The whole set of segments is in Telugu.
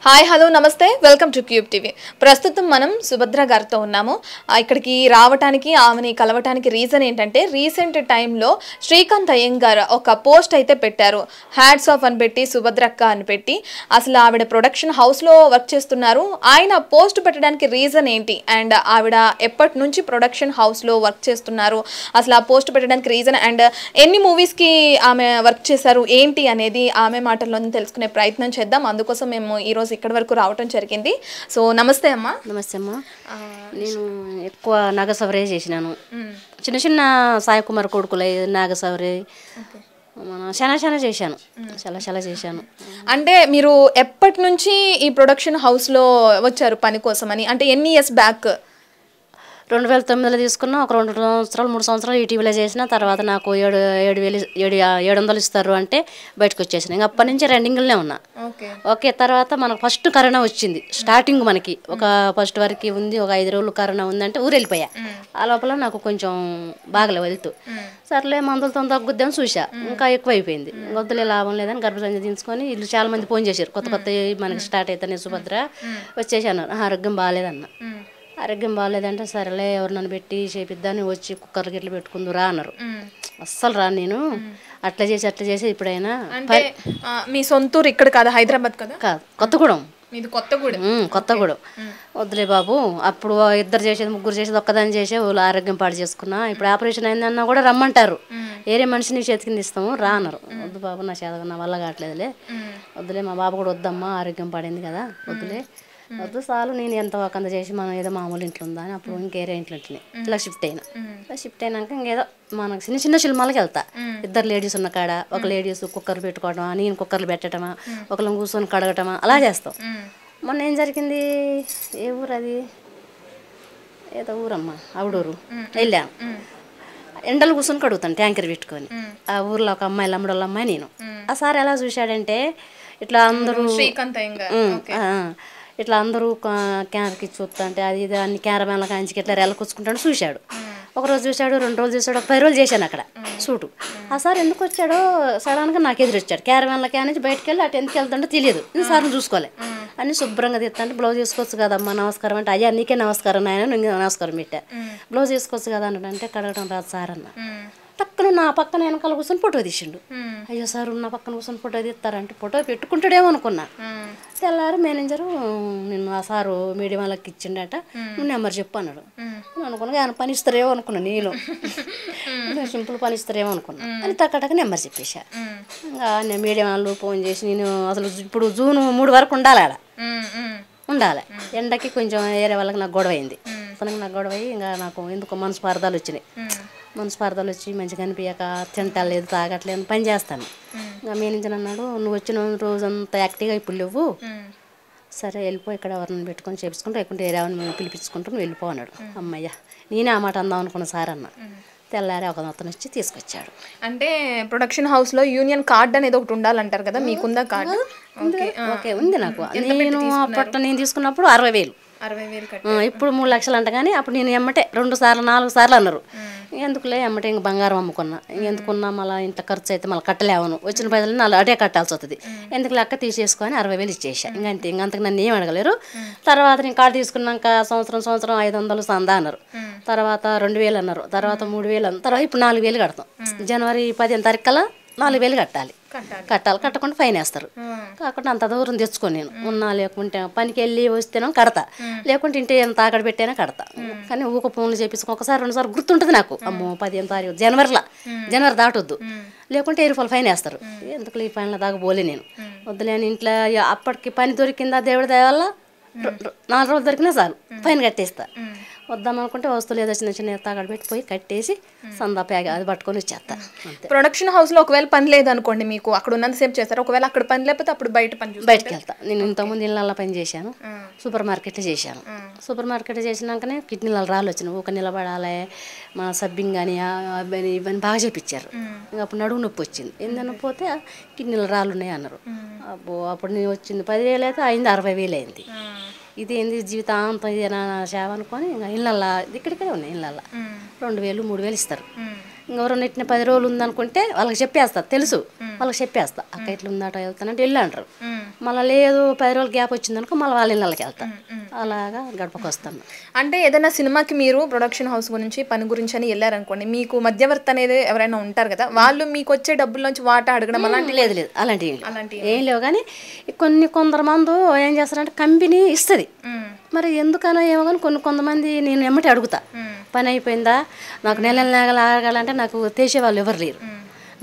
హాయ్ హలో నమస్తే వెల్కమ్ టు క్యూబ్ టీవీ. ప్రస్తుతం మనం సుభద్ర గారితో ఉన్నాము. ఇక్కడికి రావడానికి ఆమెని కలవటానికి రీజన్ ఏంటంటే రీసెంట్ టైంలో శ్రీకాంత్ అయ్యంగార్ ఒక పోస్ట్ అయితే పెట్టారు. హ్యాట్స్ ఆఫ్ అని పెట్టి సుభద్రక్క అని పెట్టి అసలు ఆవిడ ప్రొడక్షన్ హౌస్లో వర్క్ చేస్తున్నారు. ఆయన పోస్ట్ పెట్టడానికి రీజన్ ఏంటి అండ్ ఆవిడ ఎప్పటి నుంచి ప్రొడక్షన్ హౌస్లో వర్క్ చేస్తున్నారు, అసలు ఆ పోస్ట్ పెట్టడానికి రీజన్ అండ్ ఎన్ని మూవీస్కి ఆమె వర్క్ చేశారు ఏంటి అనేది ఆమె మాటల్లో తెలుసుకునే ప్రయత్నం చేద్దాం. అందుకోసం మేము ఈరోజు ఇక్కడ వరకు రావటం జరిగింది. సో నమస్తే అమ్మా. నమస్తే అమ్మా. నేను ఎక్కువ నాగసవరే చేసినాను. చిన్న చిన్న సాయి కుమార్ కొడుకులు నాగసవరే చాలా చేశాను. చాలా చేశాను. అంటే మీరు ఎప్పటి నుంచి ఈ ప్రొడక్షన్ హౌస్లో వచ్చారు పని కోసం అని, అంటే ఎన్ని ఇయర్స్ బ్యాక్? 2009లో తీసుకున్నా. ఒక 2 సంవత్సరాలు 3 సంవత్సరాలు ఈటీవీలో చేసిన తర్వాత నాకు 700 ఇస్తారు అంటే బయటకు వచ్చేసిన. ఇంకా అప్పటి నుంచి రన్నింగ్లోనే ఉన్నా. ఓకే, తర్వాత మనకు ఫస్ట్ కరోనా వచ్చింది. స్టార్టింగ్ మనకి ఒక ఫస్ట్ వరకు ఉంది, ఒక 5 రోజులు కరోనా ఉందంటే ఊరు వెళ్ళిపోయా. ఆ లోపల నాకు కొంచెం బాగలే వెళ్తూ, సర్లే మందులతో తగ్గుద్దామని చూసా. ఇంకా ఎక్కువ అయిపోయింది. వద్దులే లాభం లేదని గర్భసంచి తీసుకొని ఇల్లు చాలా మంది ఫోన్ చేశారు. కొత్త మనకి స్టార్ట్ అవుతానే సుభద్ర వచ్చేసాను. ఆరోగ్యం బాగాలేదన్న. ఆరోగ్యం బాగాలేదంటే సరేలే ఎవరినన్ను పెట్టి చేపిద్దాన్ని వచ్చి కుక్కర్ గిట్లు పెట్టుకుందురా అన్నారు. అస్సలు రా నేను అట్లా చేసి ఇప్పుడైనా. మీ సొంతూరు ఇక్కడ కాదు, హైదరాబాద్ కదా? కాదు, కొత్తగూడెం. కొత్తగూడెం. వద్దులే బాబు, అప్పుడు 2 చేసేది 3 చేసేది ఒక్కదాన్ని చేసే వాళ్ళు ఆరోగ్యం పాడు చేసుకున్నా. ఇప్పుడు ఆపరేషన్ అయిందన్నా కూడా రమ్మంటారు. వేరే మనిషిని చేతికింద ఇస్తాము రా అన్నారు. వద్దు బాబు, నా వల్ల కావట్లేదులే, వద్దులే, మా బాబు కూడా వద్దమ్మా ఆరోగ్యం పాడైంది కదా, వద్దులే, వద్దు చాలు, నేను ఎంత కింద చేసి మనం ఏదో మామూలు ఇంట్లో ఉందా అని అప్పుడు ఇంకేరే ఇంట్లో ఇలా షిఫ్ట్ అయినాక ఇంకేదో మనకు చిన్న చిన్న సినిమాలకు వెళ్తా. 2 లేడీస్ ఉన్న కాడ ఒక లేడీస్ కుక్కర్ పెట్టుకోవడమా, నేను కుక్కర్లు పెట్టడమా, ఒకళ్ళని కూర్చొని కడగటమా అలా చేస్తాం. మొన్న ఏం జరిగింది, ఏ ఊరు అది, ఏదో ఊరమ్మా ఆవిడూరు వెళ్ళాను. ఎండలు కూర్చొని కడుగుతాను ట్యాంకర్ పెట్టుకొని. ఆ ఊర్లో ఒక అమ్మాయి లమ్మడోళ్ళ అమ్మాయి నేను. ఆ సార్ ఎలా చూశాడంటే ఇట్లా అందరూ ఇట్లా అందరూ క్యారకి చూస్తా అంటే అది ఇది అన్ని క్యారమేళ్ళ కాంచికి ఇట్లా రెల్లకొచ్చుకుంటాడు. చూశాడు, ఒకరోజు చూశాడు, 2 రోజులు చూశాడు, ఒక 10 రోజులు చేశాను అక్కడ షూటు. ఆ సార్ ఎందుకు వచ్చాడో సడన్గా నాకు ఎదురు వచ్చాడు. క్యారమేళ్ళ క్యానించి బయటకు వెళ్ళి అటు ఎందుకు వెళ్తుంటే తెలియదు. నేను సార్ని చూసుకోలే, అన్ని శుభ్రంగా తీస్తాంటే బ్లౌజ్ వేసుకోవచ్చు కదమ్మా నమస్కారం అంటే, అయ్యా నీకే నమస్కారం నాయన, నేను నమస్కారం పెట్టా, బ్లౌజ్ వేసుకోవచ్చు కదా అంటే కడగడం రాదు సార్ అన్న. పక్కన నా పక్కన వెనకాల కూర్చొని ఫోటో తీసిండు. అయ్యో సార్ నా పక్కన కూర్చొని ఫోటో తీస్తారంటే ఫోటో పెట్టుకుంటాడేమో అనుకున్నా. తెల్లారు మేనేజరు నేను ఆ సారు మీడియం వాళ్ళకి ఇచ్చిండట, నువ్వు నెంబర్ చెప్పు అన్నాడు. అనుకున్నా ఆయన పని ఇస్తారేమో అనుకున్నా, నేను సింపుల్ పని ఇస్తారేమో అనుకున్నా అని టక్కటక్క నెంబర్ చెప్పేశా. ఇంకా నేను మీడియం వాళ్ళు ఫోన్ చేసి నేను అసలు ఇప్పుడు జూన్ 3 వరకు ఉండాలి ఆడ ఉండాలి. ఎండకి కొంచెం వేరే వాళ్ళకి నాకు గొడవ అయింది. నాకు గొడవ అయ్యి ఇంకా నాకు ఎందుకో మనస్పార్థాలు వచ్చినాయి. మనస్పార్థాలు వచ్చి మంచిగా అనిపించక తింటలేదు తాగట్లేదు పని చేస్తాను. ఇంకా మేనేజర్ అన్నాడు, నువ్వు వచ్చిన రోజంతా యాక్టివ్గా ఇప్పుడు లేవు, సరే వెళ్ళిపో, ఇక్కడ ఎవరిని పెట్టుకొని చేపించుకుంటూ లేకుంటే ఏరేవని మేము పిలిపించుకుంటూ నువ్వు వెళ్ళిపో అన్నాడు. అమ్మయ్య, నేనే ఆ మాట అందాం అనుకున్న సార్ అన్న. తెల్లారి ఒక అతను వచ్చి తీసుకొచ్చాడు. అంటే ప్రొడక్షన్ హౌస్లో యూనియన్ కార్డ్ అనేది ఒకటి ఉండాలంటారు కదా, మీకుందా కార్డు? ఓకే ఉంది నాకు. నేను అప్పట్లో నేను తీసుకున్నప్పుడు 60,000. ఇప్పుడు 3 లక్షలు అంట. కానీ అప్పుడు నేను ఎమ్మటే 2 సార్లు 4 సార్లు అన్నారు. ఎందుకులే ఎమ్మటే ఇంక బంగారం అమ్ముకున్నా. ఎందుకున్నా మళ్ళీ ఇంత ఖర్చు అయితే మళ్ళీ కట్టలేవను, వచ్చిన పైసలు నాలుగు అటే కట్టాల్సి వస్తుంది. ఎందుకు లెక్క తీసేసుకొని 60,000 ఇచ్చేసా. ఇంకంతకు నన్ను ఏం అడగలేరు. తర్వాత నేను కార్డు తీసుకున్నాక సంవత్సరం 500 సందా అన్నారు, తర్వాత 2,000 అన్నారు, తర్వాత 3,000 అన్నారు, తర్వాత ఇప్పుడు 4,000 కడతాం. జనవరి 15 తారీఖు కల్లా 4,000 కట్టాలి. కట్టకుండా ఫైన్ వేస్తారు. కాకుండా అంత దూరం తెచ్చుకొని నేను ఉన్నా లేకుంటే పనికి వెళ్ళి వస్తేనో కడతా, లేకుంటే ఇంటి ఎంత ఆకడ పెట్టైనా కడతా. కానీ ఊక ఫోన్లు చేపించుకో ఒకసారి 2 సార్లు గుర్తుంటుంది నాకు. అమ్మో 15 తారీఖు జనవరి దాటొద్దు, లేకుంటే 1000 రూపాయలు ఫైన్ వేస్తారు. ఎందుకు ఈ ఫైన్ల దాకా పోలే నేను. వద్దులే అని ఇంట్లో అప్పటికి పని దొరికిందా దేవుడి దయ వల్ల 4 రోజులు దొరికినా చాలు ఫైన్ కట్టేస్తా. వద్దామనుకుంటే వస్తువులు ఏదో చిన్న చిన్న తాగడ పెట్టిపోయి కట్టేసి సందా ప్యాగ్ అది పట్టుకొని వచ్చేస్తా. ప్రొడక్షన్ హౌస్లో ఒకవేళ పని లేదనుకోండి, మీకు అక్కడ ఉన్నంతసేపు చేస్తారు. ఒకవేళ అక్కడ పని లేకపోతే అప్పుడు బయటకు వెళ్తా. నేను ఇంతకుముందు ఇళ్ళల్లో పని చేశాను, సూపర్ మార్కెట్లో చేశాను. సూపర్ మార్కెట్ చేసినాకనే కిడ్నీల రాళ్ళు వచ్చినాయి. ఊక నిలబడాలి, మా సబ్బింగ్ కానీ ఇవన్నీ బాగా చేపించారు. ఇంకా అప్పుడు నడువు నొప్పి వచ్చింది. ఏందన్నా పోతే కిడ్నీల రాళ్ళు ఉన్నాయి అన్నారు. అబ్బో అప్పుడు నేను వచ్చింది 10,000 అయితే అయింది 60,000 అయింది. ఇదేంది జీవితాంతం ఇదేనా సేవ అనుకొని ఇంకా ఇళ్ళల్లో ఇక్కడికే ఉన్నాయి. ఇళ్ళల్లో 2,000 3,000 ఇస్తారు. ఇంకెవరన్నా ఇట్టిన 10 రోజులు ఉందనుకుంటే వాళ్ళకి చెప్పేస్తా, తెలుసు వాళ్ళకి చెప్పేస్తా, అక్క ఇట్లా ఉందాట వెళ్తానంటే వెళ్ళి అంటారు. మళ్ళీ లేదు 10 రోజులు గ్యాప్ వచ్చిందనుకో మళ్ళీ వాళ్ళ ఇళ్ళకి వెళ్తా. అలాగా గడపకు వస్తాను. అంటే ఏదైనా సినిమాకి మీరు ప్రొడక్షన్ హౌస్ గురించి పని గురించి అని వెళ్ళారనుకోండి, మీకు మధ్యవర్తి అనేది ఎవరైనా ఉంటారు కదా, వాళ్ళు మీకు వచ్చే డబ్బుల నుంచి వాటా అడగడం అలాంటి లేదు లేదు అలాంటివి ఏం లేవు. కానీ కొందరు మంది ఏం చేస్తారంటే కంపెనీ ఇస్తుంది, మరి ఎందుకనో ఏమో కానీ కొంతమంది నేను ఎమ్మటి అడుగుతా, పని అయిపోయిందా, నాకు నెల ఆగాలంటే నాకు తెసేవాళ్ళు ఎవరు లేరు.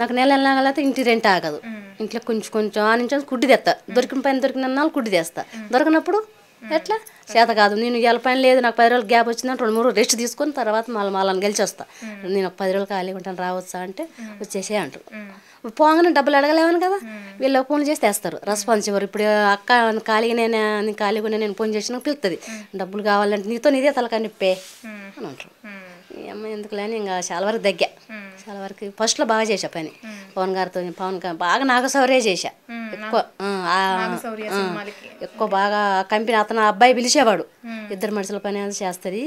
నాకు నెల ఆగాలంటే ఇంటి రెంట్ ఆగదు, ఇంట్లో కొంచెం ఆ నుంచి కుడ్డి తెస్తా, దొరికిన పని దొరికిన నాలుగు కుడ్డి తెస్తా, దొరికినప్పుడు ఎట్లా చేత కాదు. నేను ఇవాళ పని లేదు, నాకు 10 రోజులు గ్యాప్ వచ్చిందంటే 2-3 రోజులు రెస్ట్ తీసుకొని తర్వాత మళ్ళీ గెలిచి వస్తా. నేను ఒక 10 రోజులు ఖాళీ ఉంటాను రావచ్చా అంటే వచ్చేసే అంటారు. ఇప్పుడు పోగానే డబ్బులు అడగలేమని కదా, వీళ్ళు ఫోన్ చేసి తెస్తారు, రెస్పాన్స్ ఇవ్వరు. ఇప్పుడు అక్క ఖాళీగా నేను ఫోన్ చేసిన పిలుస్తుంది, డబ్బులు కావాలంటే నీదే తలకా నిప్పే అని అంటారు. ఈ అమ్మాయి ఎందుకులే అని ఇంకా చాలా వరకు చాలా వరకు ఫస్ట్లో బాగా చేసా పని పవన్ గారితో. బాగా నాగశౌర్య చేశా ఎక్కువ బాగా కంపెనీ. అతను అబ్బాయి పిలిచేవాడు, ఇద్దరు మనుషుల పని అది చేస్తుంది,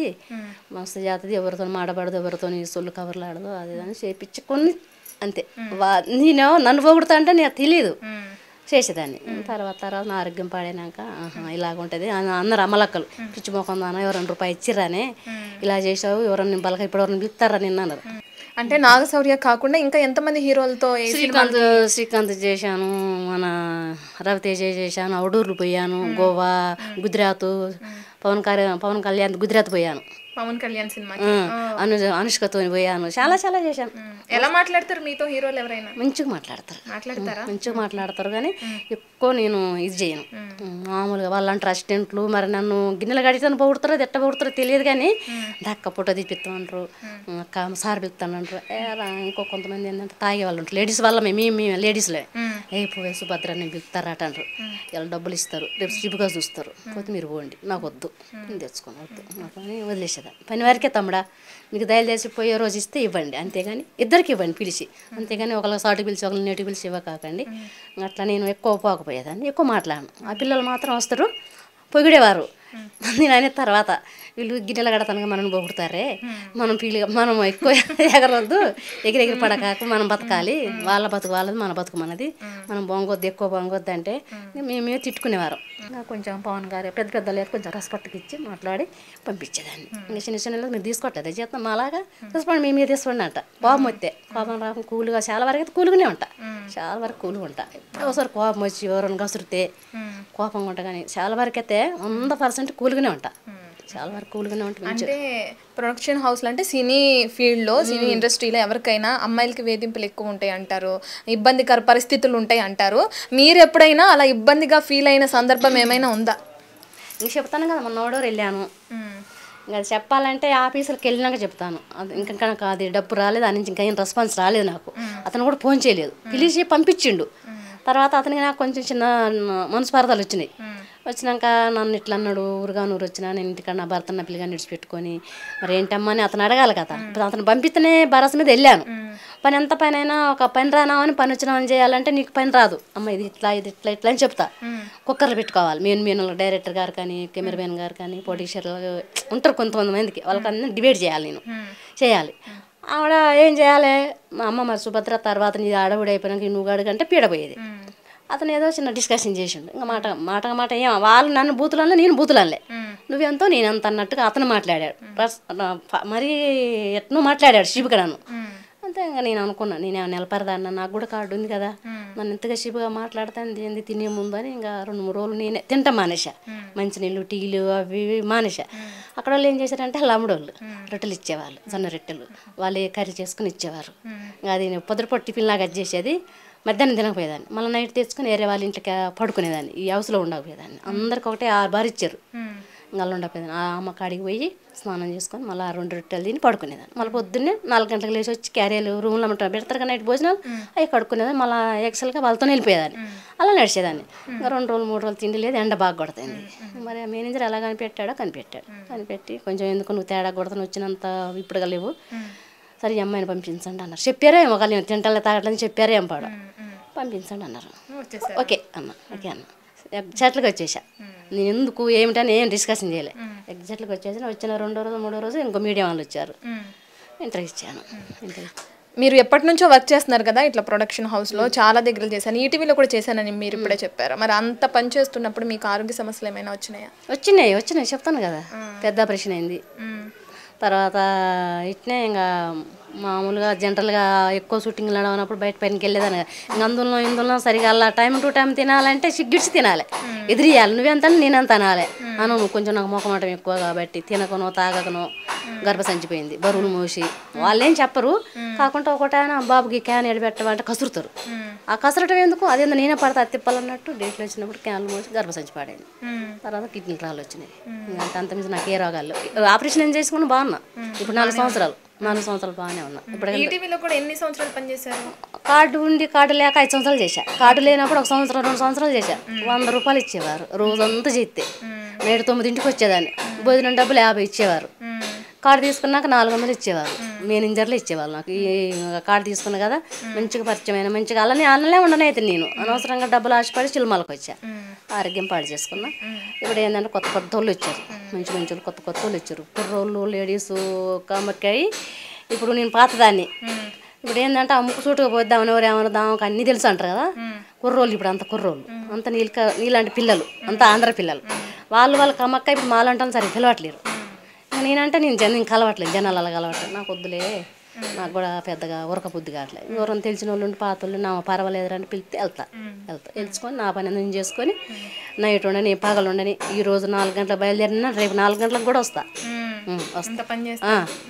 మస్తు చేస్తుంది, ఎవరితో మాడబడదు, ఎవరితో సొల్లు కవర్లు ఆడదు, అది అని చేపించి కొన్ని అంతే. నేను నన్ను పొగుడుతా అంటే నాకు తెలియదు, చేసేదాన్ని. తర్వాత నా ఆరోగ్యం పాడైనాక ఇలాగ ఉంటుంది అందరు అమ్మలక్కలు పిచ్చి మొఖం దానా ఎవరైనా రూపాయి ఇచ్చిరానే ఇలా చేసావు, ఎవరన్నా బలక ఇప్పుడు ఎవరైనా పిలుస్తారా నిన్న అన్నారు. అంటే నాగశౌర్య కాకుండా ఇంకా ఎంతమంది హీరోలతో? శ్రీకాంత్ చేశాను, మన రవితేజ చేశాను, అవుడూర్లు పోయాను, గోవా, గుజరాత్, పవన్ కళ్యాణ్ గుజరాత్ పోయాను, పవన్ కళ్యాణ్ సినిమా, అనుష్కతో పోయాను, చాలా చేశాను. ఎలా మాట్లాడతారు మీతో హీరోలు ఎవరైనా? మంచిగా మాట్లాడతారు కానీ ఎక్కువ నేను ఇది చేయను. మామూలుగా వాళ్ళంటే అసిస్టెంట్లు మరి నన్ను గిన్నెలు గడిచాను పొగుడుతారో ఎట్ట పొగుడుతారో తెలియదు కానీ దక్క పుట్ట తీపిస్తామంటారు, సార్ పిలుస్తానంటారు. ఇంకో కొంతమంది ఏంటంటే తాగే వాళ్ళు ఉంటారు, లేడీస్ వల్ల మేము లేడీస్లే పోయి సుభద్ర నేను పిలుస్తారట అంటారు. ఇలా డబ్బులు ఇస్తారు, రేపు చిపుగా చూస్తారు, పోతే మీరు పోండి, నాకు వద్దు, నేను తెచ్చుకోను, వద్దు నాకు అని వదిలేసేదాన్ని. పని వారికే తమ్ముడా మీకు దయచేసి పోయే రోజు ఇస్తే ఇవ్వండి, అంతేగాని ఇద్దరికి ఇవ్వండి పిలిచి, అంతేగాని ఒకళ్ళకి సాటు పిలిచి ఒకళ్ళని నేటి పిలిచి ఇవ్వకాకండి. అట్లా నేను ఎక్కువ పోకపోయేదాన్ని, ఎక్కువ మాట్లాడను. ఆ పిల్లలు మాత్రం వస్తారు పొగిడేవారు. నేను అనే తర్వాత వీళ్ళు గిన్నెలు కడతానుగా మనం పొగుడతారే, మనం ఎక్కువ ఎగరవద్దు, ఎగిరెగిరి పడకాక మనం బతకాలి, వాళ్ళ బతుకు వాళ్ళది మన బతుకు మనది, మనం బొంగొద్దు ఎక్కువ బొంగొద్దు అంటే మేమే తిట్టుకునేవారు. కొంచెం పవన్ గారు పెద్ద లేరు కొంచెం రెస్పెక్ట్కి ఇచ్చి మాట్లాడి పంపించేదాన్ని. ఇంకా చిన్న మీరు తీసుకోవట్లేదు చేస్తాం అలాగా తీసుకోండి, మేమే తీసుకోండి అంట. కోపం వస్తే కోపం రాకుండా కూలుగా చాలా వరకు అయితే కూలుగానే ఉంటా, చాలా వరకు కూలుగా ఉంటా. ఒకసారి కోపం వచ్చి ఎవరైనా గసురితే కోపంగా ఉంటా, కానీ చాలా వరకు అయితే 100% కూలుగానే ఉంటా, చాలా వరకు కూలుగానే ఉంటుంది. అంటే ప్రొడక్షన్ హౌస్లో అంటే సినీ ఫీల్డ్లో, సినీ ఇండస్ట్రీలో ఎవరికైనా అమ్మాయిలకి వేధింపులు ఎక్కువ ఉంటాయి అంటారు, ఇబ్బందికర పరిస్థితులు ఉంటాయి అంటారు. మీరు ఎప్పుడైనా అలా ఇబ్బందిగా ఫీల్ అయిన సందర్భం ఏమైనా ఉందా? ఇంక చెప్తాను కదా, మొన్న ఓడోరు వెళ్ళాను, ఇంకా చెప్పాలంటే ఆఫీసులకు వెళ్ళినాక చెప్తాను. ఇంకా నాకు అది డబ్బు రాలేదు, దాని నుంచి ఇంకా ఏం రెస్పాన్స్ రాలేదు నాకు. అతను కూడా ఫోన్ చేయలేదు, పిలిచి పంపించిండు. తర్వాత అతనికి నాకు కొంచెం చిన్న మనస్పార్థాలు వచ్చినాయి. వచ్చినాక నన్ను ఇట్లా అన్నాడు, ఊరుగానూరు వచ్చినా నేను ఇంటికాడ నా భర్త నా పిల్లగాని విడిచిపెట్టుకొని మరి ఏంటమ్మా అని అతను అడగాలి కదా. ఇప్పుడు అతను పంపిస్తేనే భరోసా మీద వెళ్ళాను. పని ఎంత పని అయినా ఒక పని రానామని పని వచ్చినామని చేయాలంటే నీకు పని రాదు అమ్మ, ఇది ఇట్లా అని చెప్తా. కుక్కర్లు పెట్టుకోవాలి, మెయిన్ డైరెక్టర్ గారు కానీ కెమెరామెన్ గారు కానీ ప్రొడ్యూసర్లు ఉంటారు కొంతమందికి, వాళ్ళకి అన్నీ డిబేట్ చేయాలి, నేను చేయాలి. ఆవిడ ఏం చేయాలి, మా అమ్మ మరి సుభద్ర తర్వాత నీ ఆడవిడ అయిపోయినాక నువ్వు అడుగంటే పీడపోయేది. అతను ఏదో చిన్న డిస్కషన్ చేసిండు, ఇంకా మాట ఏం వాళ్ళు నన్ను బూతులన్నా నేను బూతులనలే, నువ్వెంతో నేనెంత అన్నట్టుగా అతను మాట్లాడాడు, మరీ ఎట్నో మాట్లాడాడు శిబుగా నన్ను. అంతే ఇంకా నేను అనుకున్నాను, నేను నిలపరదాన్న, నాకు కూడా కార్డు ఉంది కదా, నన్ను ఇంతగా శిబుగా మాట్లాడతాను ఏంది తినే ముందు అని ఇంకా 2-3 రోజులు నేనే తింటా మానేసా, మంచినీళ్ళు టీలు అవి మానేసా. అక్కడ వాళ్ళు ఏం చేశారంటే లమ్మడోళ్ళు రొట్టెలు ఇచ్చేవాళ్ళు, జొన్న రొట్టెలు, వాళ్ళు కర్రీ చేసుకుని ఇచ్చేవారు. అది పొద్దుపొట్టు టిఫిన్ లాగా చేసేది, మధ్యాహ్నం తినకపోయేదాన్ని, మళ్ళీ నైట్ తెచ్చుకుని వేరే వాళ్ళ ఇంటికి పడుకునేదాన్ని, ఈ హౌస్లో ఉండకపోయేదాన్ని. అందరికి ఒకటే 6 బార్ ఇచ్చారు, ఇంకా ఉండకపోయేదాన్ని. ఆ అమ్మ కాడికి పోయి స్నానం చేసుకొని మళ్ళీ 2 రొట్టెలు తిని పడుకునేదాన్ని. మళ్ళీ పొద్దున్నే 4 గంటలకు లేచి వచ్చి క్యారియర్లు రూమ్లో పెడతారు కదా నైట్ భోజనాలు, అవి కడుక్కునేదాన్ని. మళ్ళీ ఎక్సెల్గా వాళ్ళతో వెళ్ళిపోయేదాన్ని, అలా నడిచేదాన్ని. ఇంకా 2 రోజులు 3 రోజులు తిండి లేదు, ఎండ బాగా కొడుతుంది. మరి మేనేజర్ ఎలా కనిపెట్టి కొంచెం ఎందుకు నువ్వు తేడా కొడతాను వచ్చినంత ఇప్పుడు లేవు, సరే ఈ అమ్మాయిని పంపించండి అన్నారు. చెప్పారే ఒకళ్ళు తింటాలే తాగట్లని చెప్పారే పాడు, పంపించండి అన్నారు. ఓకే అన్న ఎగ్జాక్ట్గా వచ్చేసా. నేను ఎందుకు ఏమిటని ఏం డిస్కషన్ చేయలే, ఎగ్జాక్ట్గా వచ్చిన 2వ రోజు 3వ రోజు ఇంకో మీడియం వాళ్ళు వచ్చారు, ఇంటర్వ్యూ ఇచ్చాను. మీరు ఎప్పటి నుంచో వర్క్ చేస్తున్నారు కదా ఇట్లా ప్రొడక్షన్ హౌస్లో, చాలా దగ్గర చేశాను, ఈటీవీలో కూడా చేశానని మీరు ఇప్పుడే చెప్పారు. మరి అంత పని చేస్తున్నప్పుడు మీకు ఆరోగ్య సమస్యలు ఏమైనా వచ్చినాయా? వచ్చినాయి చెప్తాను కదా. పెద్ద ఆపరేషన్ అయింది. తర్వాత ఇట్నే ఇంకా మామూలుగా జనరల్గా ఎక్కువ షూటింగ్లు నడవనప్పుడు బయట పైనకి వెళ్ళేదాన్ని. ఇంక ఇందులో సరిగా అలా టైం టు టైం తినాలంటే సిగ్గిడిచి తినాలి, ఎదిరియాలి. నువ్వెంత నేనంత అనాలి. నువ్వు కొంచెం నాకు మొఖమాటం ఎక్కువ కాబట్టి తినకనో తాగకనో గర్భసంచిపోయింది, బరువులు మోసి. వాళ్ళేం చెప్పరు, కాకుండా ఒకటి ఆయన బాబుకి క్యాన్ ఎడబెట్టమంటే కసురుతారు. ఆ కసరటం ఎందుకు, అదేందో నేనే పడతా తిప్పాలన్నట్టు డేట్లు వచ్చినప్పుడు క్యాన్లు మోసి గర్భసంచి పాడైంది. తర్వాత కిడ్నీ రాళ్ళు వచ్చినాయి. ఇంకా అంతమించి నాకు ఏ రోగాలు. ఆపరేషన్ ఏం చేసుకుని బాగున్నా. ఇప్పుడు 4 సంవత్సరాలు బాగానే ఉన్నా. ఇప్పుడు ఈటీవీలో కూడా ఎన్ని సంవత్సరాలు పనిచేశారు? కార్డు ఉండి కార్డు లేక 5 సంవత్సరాలు చేశా. కార్డు లేనప్పుడు 1 సంవత్సరం 2 సంవత్సరాలు చేశా. 100 రూపాయలు ఇచ్చేవారు రోజంతా చేస్తే. నేడు 9ంటికి వచ్చేదాన్ని. భోజనం డబ్బులు 50 ఇచ్చేవారు. కార్డు తీసుకున్నాక 400 ఇచ్చేవారు. మేనేజర్లు ఇచ్చేవాళ్ళు నాకు. ఈ కార్డు తీసుకున్నా కదా, మంచిగా పరిచయమైన మంచిగా అలానే ఉండనైతే నేను అనవసరంగా డబ్బులు ఆశపడి చిల్మలకు వచ్చా. ఆరోగ్యం పాడు చేసుకున్నా. ఇప్పుడు ఏంటంటే కొత్త వాళ్ళు వచ్చారు, మంచి వాళ్ళు కొత్త వాళ్ళు వచ్చారు. కుర్రోళ్ళు లేడీస్ కమ్మక్కాయి. ఇప్పుడు నేను పాతదాన్ని. ఇప్పుడు ఏంటంటే అమ్ముకు సూటుగా పోద్దామని ఎవరేమన్నా అన్నీ తెలుసు అంటారు కదా. కుర్రోళ్ళు ఇప్పుడు అంత కుర్రోళ్ళు అంత నీలాంటి పిల్లలు, అంత ఆంధ్ర పిల్లలు. వాళ్ళు కమ్మక్క ఇప్పుడు మాలంటాను సరే పిలవట్లేరు. నేనంటే నేను కలవట్లేదు, జనాలు అలా కలవట్లేదు. నాకు వద్దులే, నాకు కూడా పెద్దగా ఉరక బుద్ధి కావట్లేదు. ఎవరైనా తెలిసిన వాళ్ళు ఉండి పాత వాళ్ళు నా పర్వాలేదు అని పిలిస్తే వెళ్తా తెలుసుకొని నా పని నేను చేసుకొని నైట్ ఉండని పగలు ఉండని. ఈరోజు 4 గంటలకు బయలుదేరినా రేపు 4 గంటలకు కూడా వస్తా.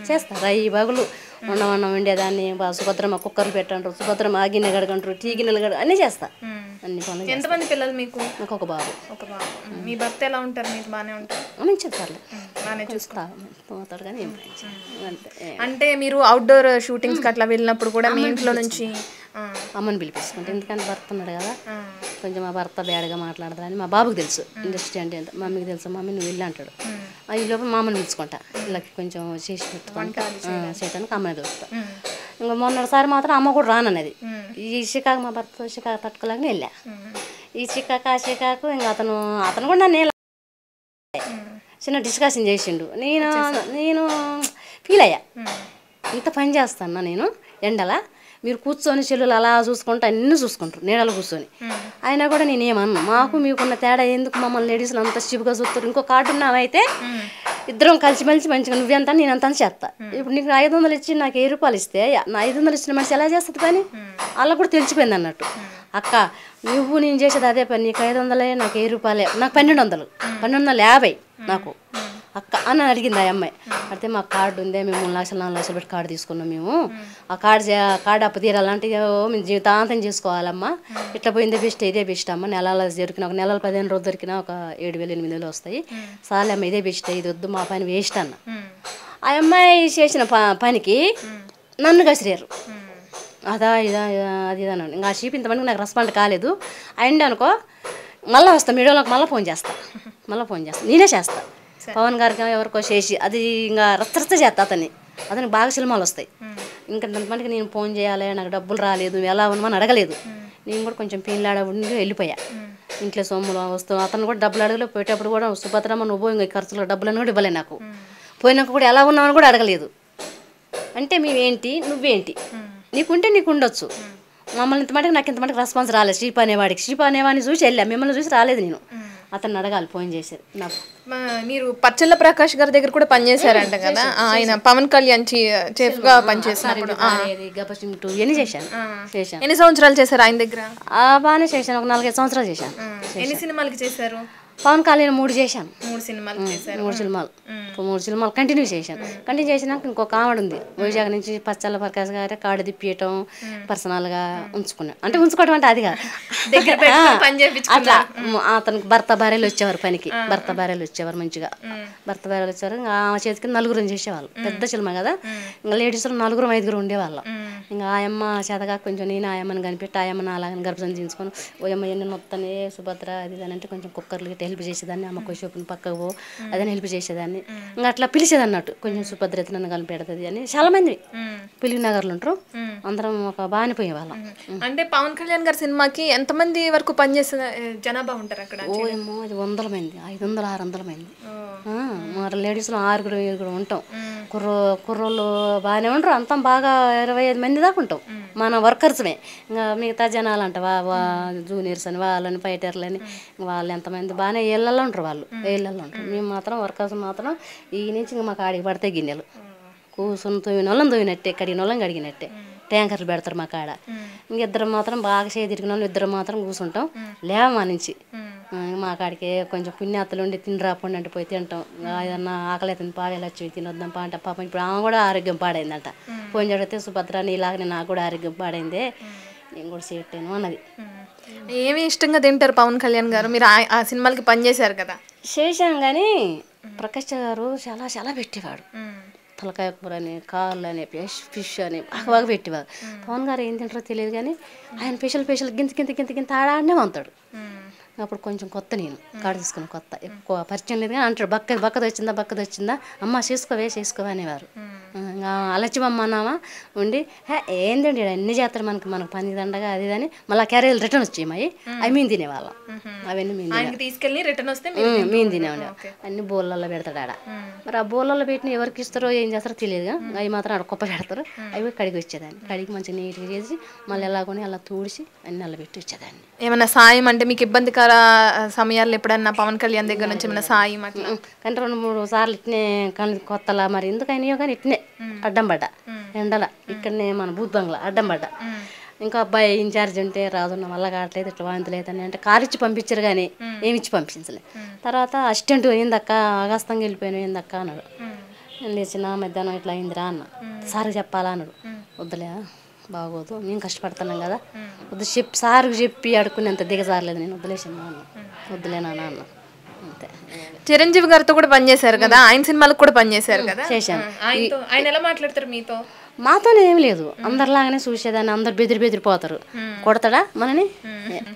చేస్తా రై బగులు ఉండవన్నం వండేదాన్ని. సుభద్రమ్మ కుక్కర్లు పెట్టంటారు, సుభద్రమ్మ ఆ గిన్నె గడగంటారు, టీ గిన్నెలు గడ అన్నీ చేస్తా. అన్ని పనులు. ఎంతమంది పిల్లలు మీకు? నాకు ఒక బాబు. మీ భర్త ఎలా ఉంటారు? మీకు బాగానే ఉంటారు? నేను చెప్తాను, బాగానే చూసుకుంటారు కానీ అంటే మీరు అవుట్డోర్ షూటింగ్స్కి అట్లా వెళ్ళినప్పుడు కూడా మీ ఇంట్లో నుంచి అమ్మని పిలిపించుకుంటే, ఎందుకంటే భర్త ఉన్నాడు కదా, కొంచెం మా భర్త బ్యాడ్గా మాట్లాడతారని మా బాబుకి తెలుసు. ఇండస్ట్రీ అంటే మమ్మీకి తెలుసు, మమ్మీ నువ్వు వెళ్ళి అంటాడు. ఈ లోపల మా అమ్మని పిలుచుకుంటా, వీళ్ళకి కొంచెం చేసి పెట్టుకుంటా చేయడానికి అమ్మని పిలుస్తా. ఇంకా మొన్నటిసారి మాత్రం అమ్మ కూడా రానన్నది. ఈ చికాకు మా భర్త చికాకు తట్టుకోలేక వెళ్ళా. ఈ చికాకు ఆ చికాకు ఇంకా అతను కూడా నన్ను చిన్న డిస్కషన్ చేసిండు. నేను ఫీల్ అయ్యా, ఇంత పని చేస్తాను నేను ఎండలా, మీరు కూర్చొని చెల్లులు అలా చూసుకుంటూ అన్నీ చూసుకుంటారు నీడలు కూర్చొని. అయినా కూడా నేనేమన్నా, మాకు మీకున్న తేడా ఎందుకు, మమ్మల్ని లేడీస్లు అంత చిపుగా చూస్తారు. ఇంకో కార్డు ఉన్నావైతే ఇద్దరం కలిసిమెలిసి మంచిగా నువ్వెంత నేనంత చేస్తా. ఇప్పుడు నీకు 500 ఇచ్చి నాకు 1000 రూపాయలు ఇస్తే నా 500 ఇచ్చిన మనిషి ఎలా చేస్తుంది పని? అలా కూడా తెలిసిపోయింది అన్నట్టు. అక్క నువ్వు నేను చేసేది అదే పని, నీకు 500 నాకు 1000 రూపాయలే, నాకు 1200 1250 నాకు అక్క అని అడిగింది ఆ అమ్మాయి. అయితే మాకు కార్డు ఉందే, మేము 3 లక్షలు 4 లక్షలు పెట్టి కార్డు తీసుకున్నాం. మేము ఆ కార్డు అప్పు తీరాలంటే మేము జీవితాంతం చేసుకోవాలమ్మా. ఇట్లా పోయిందే బెస్ట్, ఇదే బెస్ట్ అమ్మ. నెలలు దొరికిన ఒక నెలలు 15 రోజులు దొరికినా ఒక 7,000 8,000 వస్తాయి. సాలే అమ్మ ఇదే బెస్ట్, ఇది వద్దు మా పని వేస్ట్ అన్న. ఆ అమ్మాయి చేసిన పనికి నన్ను కసిరారు. అదా ఇదా అది ఇదా అన్నాను. ఇంకా ఆ షీప్ ఇంతమందికి నాకు రెస్పాండ్ కాలేదు. అయింది అనుకో మళ్ళీ వస్తాను మీడియాలోకి, మళ్ళీ ఫోన్ చేస్తా నేనే చేస్తా. పవన్ గారికి ఎవరికో చేసి అది ఇంకా రచ్చ చేస్తా అతనికి బాగా సినిమాలు వస్తాయి. ఇంకా దానిపనికి నేను ఫోన్ చేయాలి, నాకు డబ్బులు రాలేదు, ఎలా ఉన్నామని అడగలేదు. నేను కూడా కొంచెం పీన్లాడ ఉండి వెళ్ళిపోయా. ఇంట్లో సొమ్ములు వస్తాం, అతను కూడా డబ్బులు అడగలేదు. పోయేటప్పుడు కూడా సుభద్రమ్మ నువ్వు ఇంకా ఖర్చులో డబ్బులను కూడా ఇవ్వలే నాకు. పోయినాక కూడా ఎలా ఉన్నామని కూడా అడగలేదు. అంటే మేమేంటి నువ్వేంటి, నీకుంటే నీకు ఉండొచ్చు. మమ్మల్ని ఇంతమటికి నాకు ఇంతమటికి రెస్పాన్స్ రాలేదు. శ్రీప అనేవాడిని చూసి వెళ్ళా, మిమ్మల్ని చూసి రాలేదు. నేను అతన్ని అడగాలి ఫోన్ చేసేది. నాకు మీరు పచ్చళ్ళ ప్రకాష్ గారి దగ్గర కూడా పనిచేశారంట కదా, ఆయన పవన్ కళ్యాణ్ చీఫ్ గా పనిచేసినప్పుడు ఎన్ని చేశాను. ఎన్ని సంవత్సరాలు చేశారు ఆయన దగ్గర? బాగానే చేశాను, ఒక 4-5 సంవత్సరాలు చేశాను. ఎన్ని సినిమాలకి చేశారు? పవన్ కళ్యాణ్ 3 చేశాను. 3 సినిమాలు చేశారు. 3 సినిమాలు కంటిన్యూ చేసినాక ఇంకొక ఆవిడ ఉంది వైజాగ్ నుంచి, పచ్చళ్ళ ప్రకాష్ గారి కార్డు తిప్పియటం పర్సనల్గా ఉంచుకున్నాను. అంటే ఉంచుకోవడం అంటే అది కాదు, అట్లా అతనికి భర్త భార్యలు వచ్చేవారు పనికి. భర్త భార్యలు వచ్చేవారు మంచిగా, భర్త భార్యలు వచ్చేవారు. ఇంకా ఆ చేతికి 4 చేసేవాళ్ళు. పెద్ద సినిమా కదా, ఇంకా లేడీస్లో 4-5 ఉండేవాళ్ళం. ఇంకా ఆయమ్మ చేతగా కొంచెం నేను ఆయమ్మని కనిపెట్టి ఆయమ్మని అలాగని గర్భం తీసుకొని ఓయమ్మ ఎన్ని మొత్తనే సుభద్ర అది అంటే కొంచెం కుక్కర్లు గిట్ట హెల్ప్ చేసేదాన్ని. అమ్మ కొంచెం పక్కకు పో అదని హెల్ప్ చేసేదాన్ని. ఇంకా అట్లా పిలిచేది అన్నట్టు, కొంచెం సుభద్ర నన్ను కలిపెడుతుంది అని. చాలా మంది పిలిగి నగర్లు ఉంటారు, అందరం ఒక బాగానే పోయేవాళ్ళం. అంటే పవన్ కళ్యాణ్ గారి సినిమాకి ఎంతమంది వరకు పనిచేసే జనాభా ఉంటారు అక్కడ? అది 100 మంది, 500-600 మంది. మా లేడీస్లో 6-7 ఉంటాం. కుర్రోళ్ళు బాగానే ఉండరు, అంతా బాగా 25 మంది దాకా ఉంటాం మన వర్కర్స్మే. ఇంకా మిగతా జనాలు అంట జూనియర్స్ అని వాళ్ళని ఫైటర్లని వాళ్ళు ఎంతమంది బాగానే ఇళ్ళల్లో ఉంటారు, వాళ్ళు ఇళ్ళల్లో ఉంటారు. మేము మాత్రం వర్కర్స్ మాత్రం ఈ నుంచి ఇంకా మాకు ఆడికి పడితే గిన్నెలు కూర్చొని తోయిన వాళ్ళని తోయినట్టే, కడిగిన వాళ్ళని కడిగినట్టే. ట్యాంకర్లు పెడతారు మా కాడ. ఇంకిద్దరు మాత్రం బాగా తిరిగిన వాళ్ళు ఇద్దరు మాత్రం కూర్చుంటాం లేవ మా నుంచి. మా కాడికి కొంచెం పుణ్యాతలు ఉండి తిని రాపండి అంటే పోయి తింటాం. ఏదన్నా ఆకలి అవుతుంది పావేలు వచ్చి తినొద్దాం పా అంటే పాపం ఇప్పుడు ఆమె కూడా ఆరోగ్యం పాడైందంట. పోయిన చదివితే సుభద్ర నీలాగనే నాకు కూడా ఆరోగ్యం పాడైందే, నేను కూడా చేయట్లేను అన్నది. ఏమి ఇష్టంగా తింటారు పవన్ కళ్యాణ్ గారు? మీరు ఆ సినిమాలకి పనిచేశారు కదా. చేశాం కానీ ప్రకాష్ గారు చాలా చాలా పెట్టేవాడు. తలకాయ కూర అని, కాళ్ళు అని, ఫిష్ అని బాగా పెట్టేవారు. పవన్ గారు ఏం తింటారో తెలియదు కానీ ఆయన స్పెషల్ గింత ఆడాడనే వంతాడు. అప్పుడు కొంచెం కొత్త, నేను కాడ తీసుకుని కొత్త, ఎక్కువ పరిచయం లేదు కానీ అంటాడు బక్కది వచ్చిందా అమ్మ చేసుకోవా అనేవారు. అలచ్చిమమ్మ అన్నామా ఉండి ఏందండి అన్ని చేస్తారు మనకు పని దండగా అది అని. మళ్ళీ క్యారేజీలు రిటర్న్ వచ్చాయి అవి మేము తినేవాళ్ళం. అవన్నీ మేము తీసుకెళ్ళి రిటర్న్ వస్తే మేము తినేవాళ్ళం. అన్ని బోళ్ళల్లో పెడతాడు ఆడ. మరి ఆ బోళ్ళల్లో పెట్టిన ఎవరికి ఇస్తారో ఏం చేస్తారో తెలియదుగా, అవి మాత్రం ఆడ కుప్ప పెడతారు. అవి కడిగి వచ్చేదాన్ని, కడిగి మంచిగా నీట్గా చేసి మళ్ళీ ఎలాగొని అలా తూడిసి అన్ని అలా పెట్టి వచ్చేదాన్ని. ఏమన్నా సాయం అంటే మీకు ఇబ్బందికర సమయాల్లో ఎప్పుడన్నా పవన్ కళ్యాణ్ దగ్గర నుంచి ఏమైనా సాయం అట్లా? కానీ 2-3 సార్లు ఇట్నే కొత్తలా మరి ఎందుకైనాయో కానీ ఇట్నే అడ్డం పడ్డా ఎండల. ఇక్కడనే మన బూత్ బంగ్లా అడ్డం పడ్డా. ఇంకా అబ్బాయి ఇన్ఛార్జ్ ఉంటే రాజున్న వల్ల కావట్లేదు, ఇట్లా వాంతులేదని అంటే కారు ఇచ్చి పంపించారు కానీ ఏమి ఇచ్చి పంపించలే. తర్వాత అసిస్టెంట్ ఏందక్క ఆగస్తంగా వెళ్ళిపోయాను ఏందక్క అన్నాడు. నేను లేచిన మధ్యాహ్నం ఇట్లా అయిందిరా అన్న. సార్కి చెప్పాలా అన్నాడు. వద్దులే బాగోదు, మేము కష్టపడుతున్నాం కదా, వద్దు సార్కి చెప్పి అడుక్కునేంత దిగజారలేదు నేను, వద్దులేసమ్మా అన్న. వద్దులేనా అన్న అంతే. చిరంజీవి గారితో కూడా పనిచేశారు కదా, ఆయన సినిమాలకు కూడా పనిచేశారు కదా. చేశాను. ఆయన ఎలా మాట్లాడతారు మీతో? మాతోనే ఏం లేదు, అందరిలాగానే చూసేదాన్ని. అందరు బెదిరిపోతారు, కొడతాడా మనని.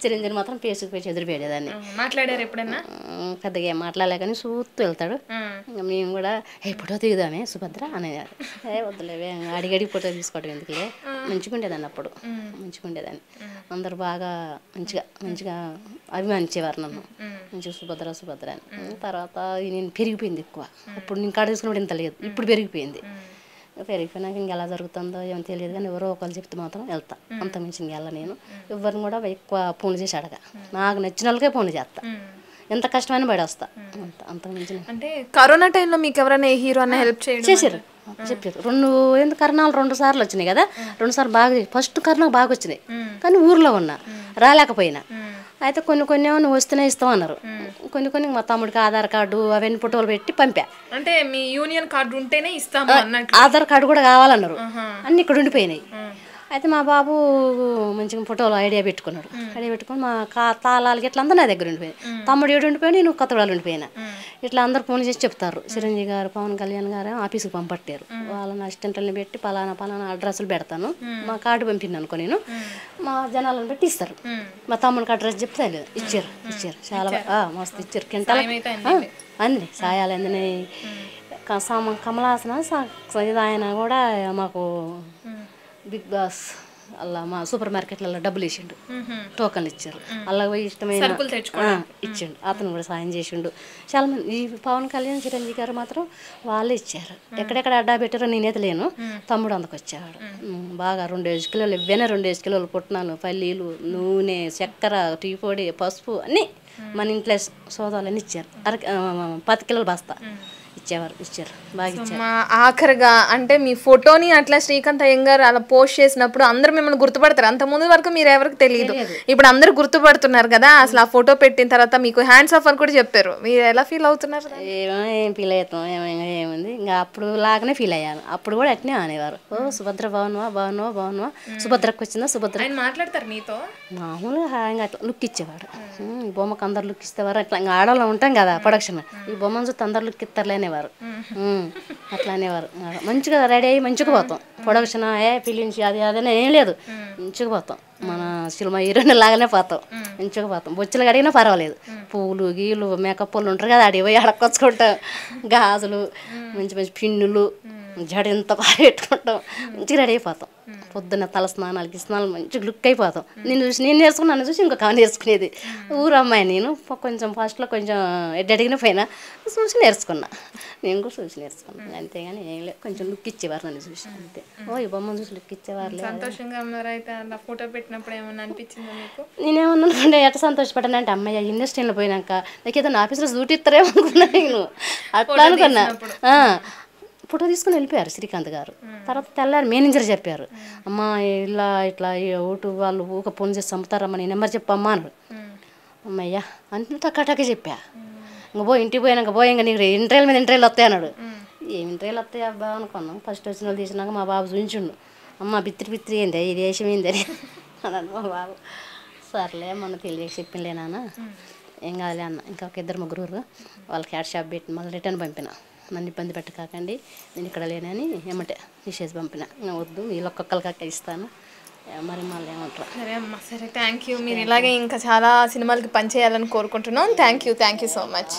చిరంజీవి మాత్రం పేసుకు ఎదురుపెట్టేదాన్ని. మాట్లాడారు ఎప్పుడన్నా? పెద్దగా ఏం మాట్లాడలే కానీ చూస్తూ వెళ్తాడు. ఇంకా మేము కూడా ఫోటో దిగుదామే సుభద్ర అనేవారు. వద్దులేవే అడిగడిగి ఫోటో తీసుకోవడం ఎందుకులే. మంచిగుండేదాన్ని అప్పుడు, మంచిగుండేదాన్ని. అందరు బాగా మంచిగా అభిమానించేవారు నన్ను, మంచిగా సుభద్ర అని. తర్వాత నేను పెరిగిపోయింది ఎక్కువ. అప్పుడు నేను కాడ తీసుకున్నప్పుడు ఇంత లేదు, ఇప్పుడు పెరిగిపోయింది. పెరిగిపోయినాక ఇంకెలా జరుగుతుందో ఏమో తెలియదు కానీ ఎవరో ఒకళ్ళు చెప్తే మాత్రం వెళ్తా, అంత మించి ఇంకెళ్ళ. నేను ఎవరిని కూడా ఎక్కువ ఫోన్లు చేసి అడగా, నాకు నచ్చిన వాళ్ళకే ఫోన్లు చేస్తా, ఎంత కష్టమైన పడేస్తా అంత మించి. అంటే కరోనా టైంలో మీకు ఎవరైనా ఏ హీరో అన్న హెల్ప్ చేశారు చెప్పారు. ఎందుకు కరోనాలు 2 సార్లు వచ్చినాయి కదా, 2 సార్లు బాగా. ఫస్ట్ కరోనా బాగా వచ్చినాయి కానీ ఊర్లో ఉన్నా రాలేకపోయినా. అయితే కొన్ని నువ్వు వస్తేనే ఇస్తామన్నారు. కొన్ని మా తమ్ముడికి ఆధార్ కార్డు అవన్నీ ఫోటోలు పెట్టి పంపా. అంటే మీ యూనియన్ కార్డు ఉంటేనే ఇస్తాము అన్నట్టు. ఆధార్ కార్డు కూడా కావాలన్నారు, అన్ని ఇక్కడ ఉండిపోయినాయి. అయితే మా బాబు మంచిగా ఫోటోలు ఐడియా పెట్టుకున్నాడు. ఐడియా పెట్టుకుని మా తాళాలకి ఇట్లా అందరూ నా దగ్గర ఉండిపోయింది. తమ్ముడు ఏడు ఉండిపోయినా, నేను కొత్తవాళ్ళు ఉండిపోయినా. ఇట్లా అందరు ఫోన్ చేసి చెప్తారు, చిరంజీవి గారు పవన్ కళ్యాణ్ గారు ఆఫీస్కి పంపట్టారు, వాళ్ళని అసిస్టెంట్లని పెట్టి పలానా అడ్రస్లు పెడతాను, మా కార్డు పంపిణీ అనుకో నేను, మా జనాలను పెట్టి ఇస్తారు. మా తమ్ముడికి అడ్రస్ చెప్తే ఇచ్చారు చాలా మస్తు ఇచ్చారు. కింటాల అంది సాయాలు అందిని. కమలాసన ఆయన కూడా మాకు బిగ్ బాస్ అలా మా సూపర్ మార్కెట్లలో డబ్బులు ఇచ్చిండు, టోకన్లు ఇచ్చారు. అలా పోయి ఇష్టమైన ఇచ్చిండు, అతను కూడా సాయం చేసిండు చాలా మంది. ఈ పవన్ కళ్యాణ్ చిరంజీవి గారు మాత్రం వాళ్ళే ఇచ్చారు. ఎక్కడెక్కడ అడ్డా పెట్టారో నేనైతే లేను, తమ్ముడు అందుకొచ్చేవాడు. బాగా 2 కిలోలు ఇవ్వనే 2 కిలోలు పుట్నాలు, పల్లీలు, నూనె, చక్కెర, టీ పొడి, పసుపు అన్నీ మన ఇంట్లో సోదాలన్నీ ఇచ్చారు. 10 కిలోలు బస్తా ఇచ్చారు బాగా ఇచ్చారు. ఆఖరిగా అంటే మీ ఫోటోని అట్లా శ్రీకాంత్ అయ్యంగారు అలా పోస్ట్ చేసినప్పుడు అందరూ మిమ్మల్ని గుర్తుపడతారు. అంత ముందు వరకు మీరు ఎవరికి తెలియదు, ఇప్పుడు అందరూ గుర్తుపడుతున్నారు కదా. అసలు ఆ ఫోటో పెట్టిన తర్వాత మీకు హ్యాండ్స్ ఆఫ్ అని కూడా చెప్పారు, మీరు ఎలా ఫీల్ అవుతున్నారు? ఏం ఫీల్ అవుతాం, ఏముంది ఇంకా అప్పుడు లాగానే ఫీల్ అయ్యాను. అప్పుడు కూడా అట్నే అనేవారు, ఓ సుభద్ర బాగున్నావా సుభద్రకు వచ్చిందా సుభద్ర మాట్లాడతారు మీతో మామూలుగా ఇంకా అట్లా లుక్ ఇచ్చేవాడు. ఈ బొమ్మకు అందరు లుక్ ఇస్తేవారు. అట్లా ఇంకా ఆడవాళ్ళు ఉంటాం కదా ప్రొడక్షన్, ఈ బొమ్మను చూస్తే అందరు లుక్ ఇస్తారులేనేవారు, అట్లా అనేవారు. మంచిగా రెడీ అయ్యి మంచిగా పోతాం ప్రొడక్షన్, ఫిలిమ్స్ అది అదనే ఏం లేదు, మంచిగా పోతాం. మన సినిమా హీరోయిన్ లాగానే పోతాం, మంచిగా పోతాం. బొచ్చులు అడిగినా పర్వాలేదు, పూలు గీలు మేకప్ వాళ్ళు ఉంటారు కదా, అడిగి పోయి అడక్కొచ్చుకుంటాం. గాజులు మంచి పిన్నులు జడ ఎంత బాగా పెట్టుకుంటాం, మంచిగా రెడీ అయిపోతాం. పొద్దున్న తల స్నానాలకి స్నానాలు మంచిగా లుక్ అయిపోతాం. నేను చూసి నేను నేర్చుకున్నాను, నన్ను చూసి ఇంకొక ఆమె నేర్చుకునేది. ఊరు అమ్మాయి నేను కొంచెం ఫస్ట్లో కొంచెం అడిగిన పైన చూసి నేర్చుకున్నా. నేను కూడా చూసి నేర్చుకున్నాను అంతేగాని ఏం లేదు. కొంచెం లుక్ ఇచ్చేవారు నన్ను చూసి అంతే. ఈ బొమ్మను చూసి లుక్ ఇచ్చేవారు. సంతోషంగా ఉన్నారైతే అలా ఫోటో పెట్టినప్పుడు ఏమన్నా అనిపించిందా మీకు? నేనేమన్నా అనుకుంటే ఎట్లా సంతోషపడ్డానంటే అమ్మాయి ఇండస్ట్రీలో పోయినాక నాకు ఏదో నా ఆఫీస్లో డ్యూటీ ఇస్తారేమో అనుకున్నా నేను. అట్లా అనుకున్నా. ఫోటో తీసుకుని వెళ్ళిపోయారు శ్రీకాంత్ గారు. తర్వాత తెల్లారి మేనేజర్ చెప్పారు, అమ్మ ఇలా ఇట్లా ఓటు వాళ్ళు ఊక ఫోన్ చేసి చంపుతారమ్మా, నీ నెంబర్ చెప్పమ్మా అన్నాడు. అమ్మయ్యా అంటే టక్కా చెప్పా. ఇంక పోయి ఇంటికి పోయినాక ఇంకా నీకు ఇంటర్వ్యూల మీద ఇంటర్వ్యూలు వస్తాయి అన్నాడు. ఏమి ఇంటర్వ్యూలు వస్తాయి అబ్బా అనుకున్నాం. ఫస్ట్ వచ్చిన వాళ్ళు తీసినాక మా బాబు చూపించుండు, అమ్మ బిత్తిరి ఏంది ఈ దేశం ఏంది అని అన్నాడు మా బాబు. సర్లే మొన్న తెలియక చెప్పింలే నాన్న, ఏం కాదులే అన్న. ఇంకా ఒక 2-3 వాళ్ళకి క్యాట్ షాప్ పెట్టి మళ్ళీ రిటర్న్ పంపిన. నన్ను ఇబ్బంది పెట్టకాకండి, నేను ఇక్కడ లేనని ఏమంటే తీసేసి పంపిన. వద్దు వీళ్ళు ఒక్కొక్కరికి ఇస్తాను, మరి మళ్ళీ ఏమంటారు. సరే అమ్మ, సరే, థ్యాంక్ యూ. మీరు ఇలాగే ఇంకా చాలా సినిమాలకి పనిచేయాలని కోరుకుంటున్నాం. Thank you so much.